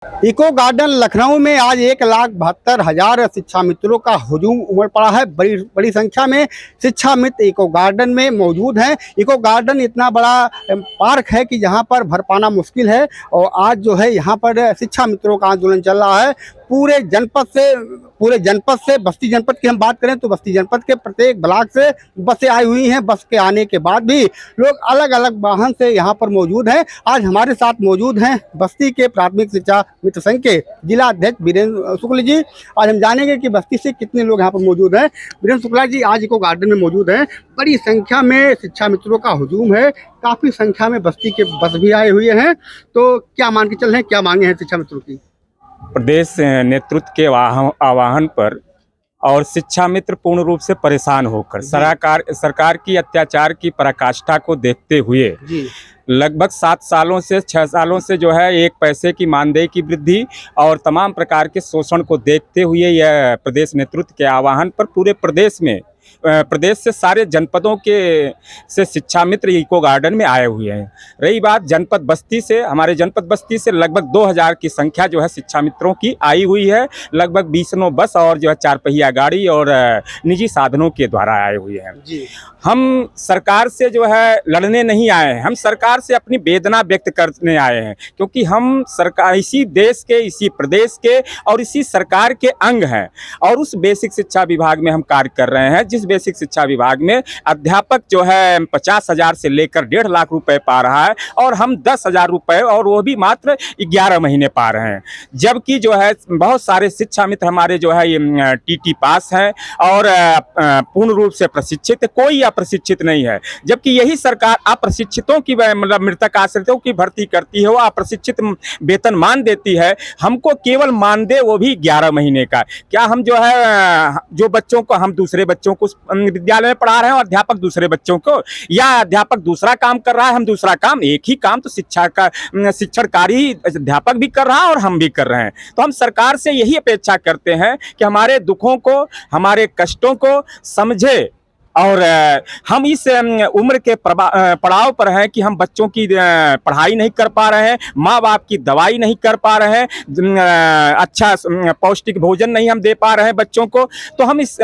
Eco garden Lucknow में आज 1,72,000 शिक्षा मित्रों का हुजूम उमड़ पड़ा है। बड़ी बड़ी संख्या में शिक्षा मित्र इको गार्डन में मौजूद हैं। इको गार्डन इतना बड़ा पार्क है कि जहां पर भर पाना मुश्किल है और आज जो है यहां पर शिक्षा मित्रों का आंदोलन चल रहा है। पूरे जनपद से बस्ती जनपद की हम बात करें तो बस्ती जनपद के प्रत्येक ब्लॉक से बसें आई हुई हैं। बस के आने के बाद भी लोग अलग अलग वाहन से यहाँ पर मौजूद हैं। आज हमारे साथ मौजूद हैं बस्ती के प्राथमिक शिक्षा मित्र संघ के जिला अध्यक्ष वीरेंद्र शुक्ल जी। आज हम जानेंगे कि बस्ती से कितने लोग यहाँ पर मौजूद हैं। वीरेंद्र शुक्ला जी आज इको गार्डन में मौजूद हैं। बड़ी संख्या में शिक्षा मित्रों का हुजूम है। काफ़ी संख्या में बस्ती के बस भी आए हुए हैं। तो क्या मान के चल रहे हैं, क्या मांगे हैं शिक्षा मित्रों की? प्रदेश नेतृत्व के आह्वान पर और शिक्षा मित्र पूर्ण रूप से परेशान होकर सरकार की अत्याचार की पराकाष्ठा को देखते हुए लगभग 7 सालों से 6 सालों से जो है 1 पैसे की मानदेय की वृद्धि और तमाम प्रकार के शोषण को देखते हुए यह प्रदेश नेतृत्व के आह्वान पर पूरे प्रदेश से सारे जनपदों के से शिक्षा मित्र इको गार्डन में आए हुए हैं। रही बात जनपद बस्ती से, हमारे जनपद बस्ती से लगभग 2000 की संख्या जो है शिक्षा मित्रों की आई हुई है। लगभग 20 बस और जो है 4 पहिया गाड़ी और निजी साधनों के द्वारा आए हुए हैं। हम सरकार से जो है लड़ने नहीं आए हैं, हम सरकार से अपनी वेदना व्यक्त करने आए हैं, क्योंकि हम सरकार इसी देश के, इसी प्रदेश के और इसी सरकार के अंग हैं। और उस बेसिक शिक्षा विभाग में हम कार्य कर रहे हैं, जिस बेसिक शिक्षा विभाग में अध्यापक जो है 50,000 से लेकर 1.5 लाख रुपए पा रहा है और हम 10,000 रुपए, और वो भी मात्र 11 महीने पा रहे हैं। जबकि जो है बहुत सारे शिक्षा मित्र हमारे जो है ये टीटी पास हैं और पूर्ण रूप से प्रशिक्षित, कोई अप्रशिक्षित नहीं है। जबकि यही सरकार अप्रशिक्षितों की मतलब मृतक आश्रितों की भर्ती करती है, वो अप्रशिक्षित वेतन मान देती है। हमको केवल मानदेय, वो भी 11 महीने का। क्या हम जो है जो बच्चों को, हम दूसरे बच्चों को विद्यालय में पढ़ा रहे हैं और अध्यापक दूसरे बच्चों को, या अध्यापक दूसरा काम कर रहा है, हम दूसरा काम, एक ही काम तो शिक्षण कार्य अध्यापक भी कर रहा है और हम भी कर रहे हैं। तो हम सरकार से यही अपेक्षा करते हैं कि हमारे दुखों को, हमारे कष्टों को समझे। और हम इस उम्र के पड़ाव पर हैं कि हम बच्चों की पढ़ाई नहीं कर पा रहे हैं, माँ बाप की दवाई नहीं कर पा रहे हैं, अच्छा पौष्टिक भोजन नहीं हम दे पा रहे हैं बच्चों को। तो हम इस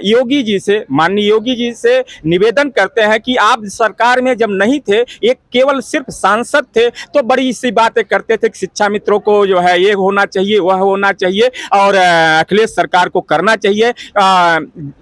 योगी जी से, माननीय योगी जी से निवेदन करते हैं कि आप सरकार में जब नहीं थे, एक केवल सिर्फ सांसद थे, तो बड़ी सी बातें करते थे कि शिक्षा मित्रों को जो है ये होना चाहिए, वह होना चाहिए और अखिलेश सरकार को करना चाहिए।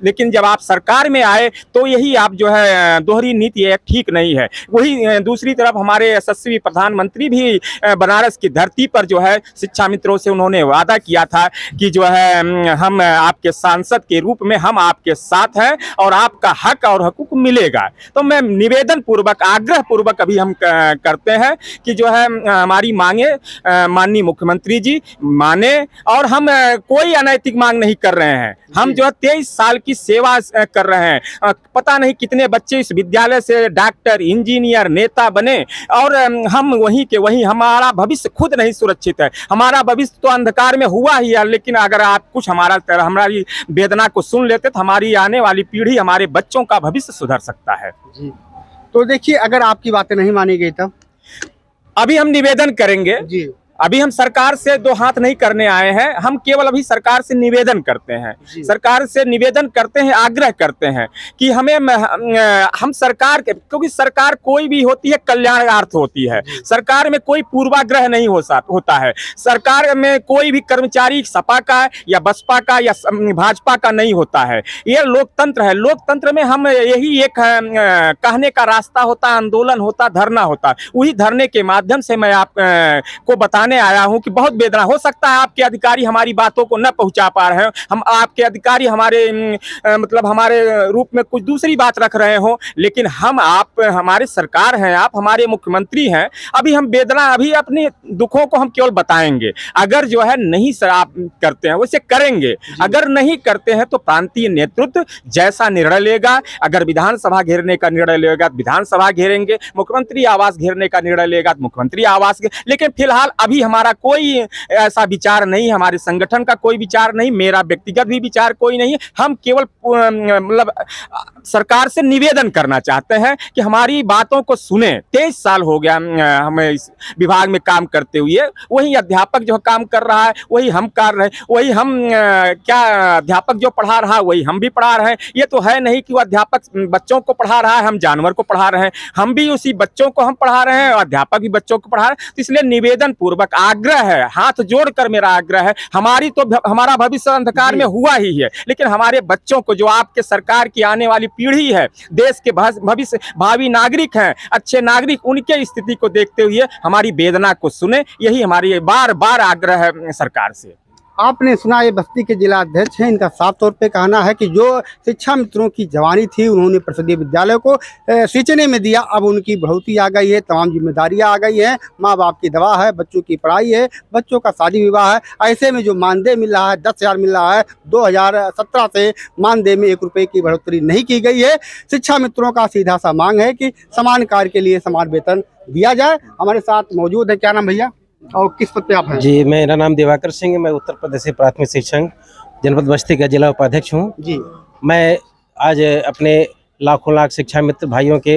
लेकिन जब आप सरकार में आए तो यही आप जो है दोहरी नीति एक ठीक नहीं है। वही दूसरी तरफ हमारे यशस्वी प्रधानमंत्री भी बनारस की धरती पर जो है शिक्षा मित्रों से उन्होंने वादा किया था कि जो है हम आपके सांसद के रूप में हम आपके साथ हैं और आपका हक और हकूक मिलेगा। तो मैं निवेदन पूर्वक, आग्रह पूर्वक अभी हम करते हैं कि जो है हमारी मांगे माननीय मुख्यमंत्री जी माने, और हम कोई अनैतिक मांग नहीं कर रहे हैं। हम जो है 23 साल की सेवा कर रहे हैं। पता नहीं कितने बच्चे इस विद्यालय से डॉक्टर, इंजीनियर, नेता बने, और हम वहीं के वहीं, हमारा भविष्य खुद नहीं सुरक्षित है। हमारा भविष्य तो अंधकार में हुआ ही है। लेकिन अगर आप कुछ हमारी वेदना को सुन लेते तो हमारी आने वाली पीढ़ी, हमारे बच्चों का भविष्य सुधर सकता है। जी, तो देखिए, अगर आपकी बातें नहीं मानी गई तब अभी हम निवेदन करेंगे जी। अभी हम सरकार से 2 हाथ नहीं करने आए हैं, हम केवल अभी सरकार से निवेदन करते हैं। सरकार से निवेदन करते हैं, आग्रह करते हैं कि हम सरकार के, क्योंकि सरकार कोई भी होती है कल्याणार्थ होती है। सरकार में कोई पूर्वाग्रह नहीं होता है। सरकार में कोई भी कर्मचारी सपा का या बसपा का या भाजपा का नहीं होता है। ये लोकतंत्र है। लोकतंत्र में हम यही एक कहने का रास्ता होता, आंदोलन होता, धरना होता। वही धरने के माध्यम से मैं आपको बताने आया हूं कि बहुत वेदना, हो सकता है आपके अधिकारी हमारी बातों को न पहुंचा पा रहे हो, हम आपके अधिकारी हमारे मतलब हमारे रूप में कुछ दूसरी बात रख रहे हो, लेकिन आप हमारे सरकार हैं, आप हमारे मुख्यमंत्री हैं। अभी हम वेदना, अभी अपने दुखों को हम केवल बताएंगे। अगर जो है नहीं सर आप करते हैं, वैसे करेंगे। अगर नहीं करते हैं तो प्रांतीय नेतृत्व जैसा निर्णय लेगा, अगर विधानसभा घेरने का निर्णय लेगा तो विधानसभा घेरेंगे, मुख्यमंत्री आवास घेरने का निर्णय लेगा तो मुख्यमंत्री आवास। लेकिन फिलहाल अभी अभी हमारा कोई ऐसा विचार नहीं, हमारे संगठन का कोई विचार नहीं, मेरा व्यक्तिगत भी विचार कोई नहीं। हम केवल मतलब सरकार से निवेदन करना चाहते हैं कि हमारी बातों को सुने। 23 साल हो गया हमें इस विभाग में काम करते हुए। वही अध्यापक जो काम कर रहा है वही हम कर रहे हैं, वही हम क्या अध्यापक जो पढ़ा रहा है वही हम भी पढ़ा रहे हैं। ये तो है नहीं कि वो अध्यापक बच्चों को पढ़ा रहा है, हम जानवर को पढ़ा रहे हैं। हम भी उसी बच्चों को हम पढ़ा रहे हैं और अध्यापक भी बच्चों को पढ़ा रहे हैं। तो इसलिए निवेदन पूर्वक आग्रह है, हाथ जोड़कर मेरा आग्रह है, हमारा भविष्य अंधकार में हुआ ही है, लेकिन हमारे बच्चों को, जो आपके सरकार की आने वाली पीढ़ी है, देश के भविष्य भावी नागरिक हैं, अच्छे नागरिक, उनके स्थिति को देखते हुए हमारी वेदना को सुने। यही हमारी बार बार आग्रह है सरकार से। आपने सुना, ये बस्ती के जिला अध्यक्ष हैं। इनका साफ तौर पे कहना है कि जो शिक्षा मित्रों की जवानी थी उन्होंने परिषदीय विद्यालय को सींचने में दिया। अब उनकी बढ़ोतरी आ गई है, तमाम जिम्मेदारियां आ गई हैं, माँ बाप की दवा है, बच्चों की पढ़ाई है, बच्चों का शादी विवाह है। ऐसे में जो मानदेय मिल रहा है 10,000 मिल रहा है, 2017 से मानदेय में 1 रुपये की बढ़ोतरी नहीं की गई है। शिक्षा मित्रों का सीधा सा मांग है कि समान कार्य के लिए समान वेतन दिया जाए। हमारे साथ मौजूद है, क्या नाम भैया और किस पद पे आप हैं? जी, मेरा नाम दिवाकर सिंह है। मैं उत्तर प्रदेश प्राथमिक शिक्षक जनपद बस्ती का जिला उपाध्यक्ष हूँ जी। मैं आज अपने लाखों लाख शिक्षा मित्र भाइयों के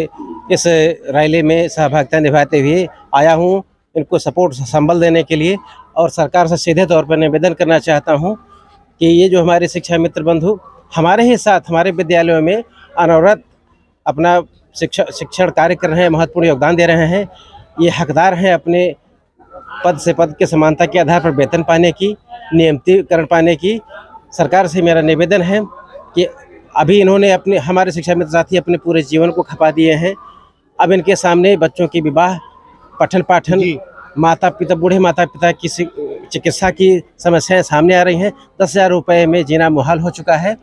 इस रैली में सहभागिता निभाते हुए आया हूँ, इनको सपोर्ट संबल देने के लिए। और सरकार से सीधे तौर पर निवेदन करना चाहता हूँ कि ये जो हमारे शिक्षा मित्र बंधु हमारे ही साथ हमारे विद्यालयों में अनवरत अपना शिक्षण कार्य कर रहे हैं, महत्वपूर्ण योगदान दे रहे हैं, ये हकदार हैं अपने पद से पद के समानता के आधार पर वेतन पाने की, नियमितीकरण पाने की। सरकार से मेरा निवेदन है कि अभी इन्होंने हमारे शिक्षा मित्र साथी अपने पूरे जीवन को खपा दिए हैं। अब इनके सामने बच्चों की विवाह, पठन पाठन, माता पिता, बूढ़े माता पिता की चिकित्सा की समस्याएं सामने आ रही हैं। 10,000 रुपये में जीना मुहाल हो चुका है।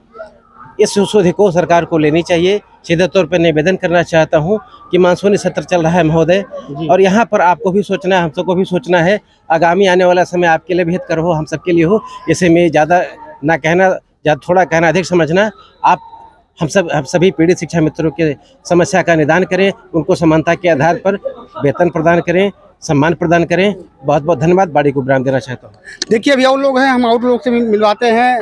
इस सुधि को सरकार को लेनी चाहिए। सीधे तौर पर निवेदन करना चाहता हूं कि मानसूनी सत्र चल रहा है महोदय, और यहां पर आपको भी सोचना है, हम सबको भी सोचना है। आगामी आने वाला समय आपके लिए भी हितकर हो, हम सबके लिए हो। इसे में ज़्यादा ना कहना, थोड़ा कहना अधिक समझना। आप हम सभी पीड़ित शिक्षा मित्रों के समस्या का निदान करें, उनको समानता के आधार पर वेतन प्रदान करें, सम्मान प्रदान करें। बहुत बहुत धन्यवाद। बाड़ी को विराम देना चाहता हूँ। देखिए, अभी और लोग हैं, हम और लोग से भी मिलवाते हैं।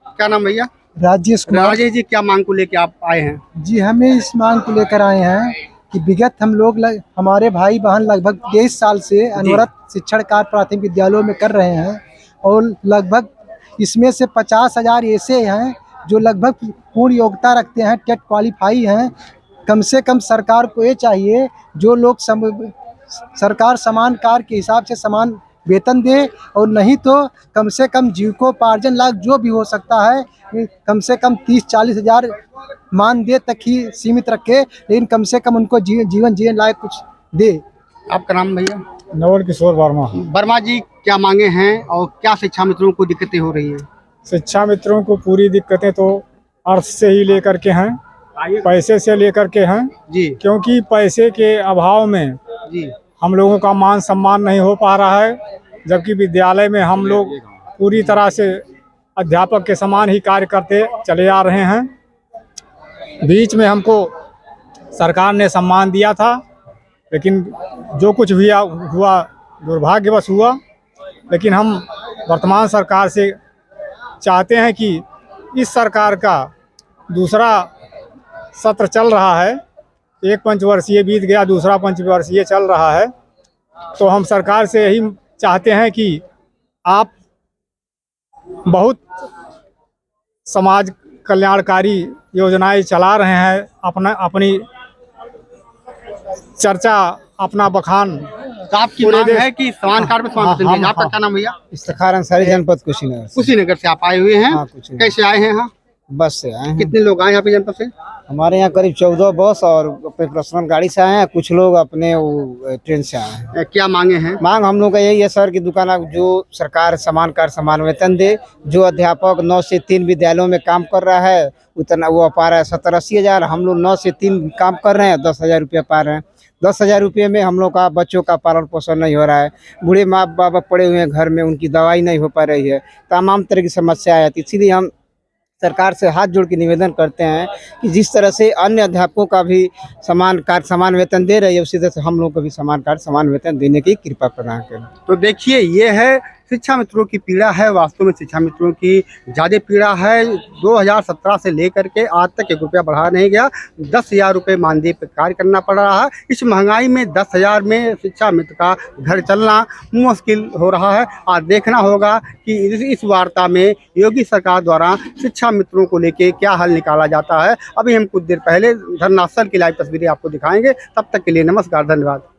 क्या नाम भैया? राजेश कुमार। राजेश जी, क्या मांग को लेके आप आए हैं? जी, हमें इस मांग को लेकर आए हैं कि विगत हम लोग हमारे भाई बहन लगभग 23 साल से अनवरत शिक्षण कार्य प्राथमिक विद्यालयों में कर रहे हैं, और लगभग इसमें से 50,000 ऐसे हैं जो लगभग पूर्ण योग्यता रखते हैं, टेट क्वालिफाई हैं। कम से कम सरकार को ये चाहिए जो लोग सरकार समान कार्य के हिसाब से समान वेतन दे, और नहीं तो कम से कम जीविकोपार्जन लाभ जो भी हो सकता है कम से कम 30-40 हज़ार मानदेय तक ही सीमित रखे, लेकिन कम से कम उनको जीवन जीने लायक कुछ दे। आपका नाम भैया? नवल किशोर वर्मा। वर्मा जी, क्या मांगे हैं और क्या शिक्षा मित्रों को दिक्कतें हो रही हैं? शिक्षा मित्रों को पूरी दिक्कतें तो अर्थ से ही लेकर के हैं, पैसे से लेकर के हैं जी। क्योंकि पैसे के अभाव में जी हम लोगों का मान सम्मान नहीं हो पा रहा है, जबकि विद्यालय में हम लोग पूरी तरह से अध्यापक के समान ही कार्य करते चले आ रहे हैं। बीच में हमको सरकार ने सम्मान दिया था, लेकिन जो कुछ भी हुआ दुर्भाग्यवश हुआ। लेकिन हम वर्तमान सरकार से चाहते हैं कि इस सरकार का दूसरा सत्र चल रहा है, एक पंचवर्षीय बीत गया, दूसरा पंचवर्षीय चल रहा है, तो हम सरकार से यही चाहते हैं कि आप बहुत समाज कल्याणकारी योजनाएं चला रहे हैं, अपनी चर्चा, अपना बखान। तो आपकी मांग है कि समान कार्य में समान वेतन दिया जाए। आपका क्या नाम भैया? इफ्तिखार अंसारी, जनपद कुशीनगर। कुशीनगर से आप आए हुए हैं? कैसे आए हैं यहाँ? बस से आए हैं। कितने लोग आए यहाँ पे जनपद से? हमारे यहाँ करीब 14 बस और अपने पर्सनल गाड़ी से आए हैं, कुछ लोग अपने ट्रेन से आए हैं। क्या मांगे हैं? मांग हम लोग का यही है सर कि दुकान जो सरकार समान कार्य समान वेतन दे। जो अध्यापक 9 से 3 विद्यालयों में काम कर रहा है उतना वो पा रहा है 70-80 हज़ार। हम लोग 9 से 3 काम कर रहे हैं, 10,000 रुपया पा रहे हैं। 10,000 रुपये में हम लोग का बच्चों का पालन पोषण नहीं हो रहा है। बूढ़े माँ बाप पड़े हुए हैं घर में, उनकी दवाई नहीं हो पा रही है, तमाम तरह की समस्या है। इसीलिए हम सरकार से हाथ जोड़ के निवेदन करते हैं कि जिस तरह से अन्य अध्यापकों का भी समान वेतन दे रही है, उसी तरह से हम लोग को भी समान वेतन देने की कृपा प्रदान करें। तो देखिए, ये है शिक्षा मित्रों की पीड़ा है। वास्तव में शिक्षा मित्रों की ज़्यादा पीड़ा है। 2017 से लेकर के आज तक 1 रुपया बढ़ा नहीं गया। 10,000 रुपये मानदेय पर कार्य करना पड़ रहा है। इस महंगाई में 10,000 में शिक्षा मित्र का घर चलना मुश्किल हो रहा है। आज देखना होगा कि इस वार्ता में योगी सरकार द्वारा शिक्षा मित्रों को लेके क्या हल निकाला जाता है। अभी हम कुछ देर पहले धरना स्थल की लाइव तस्वीरें आपको दिखाएंगे। तब तक के लिए नमस्कार, धन्यवाद।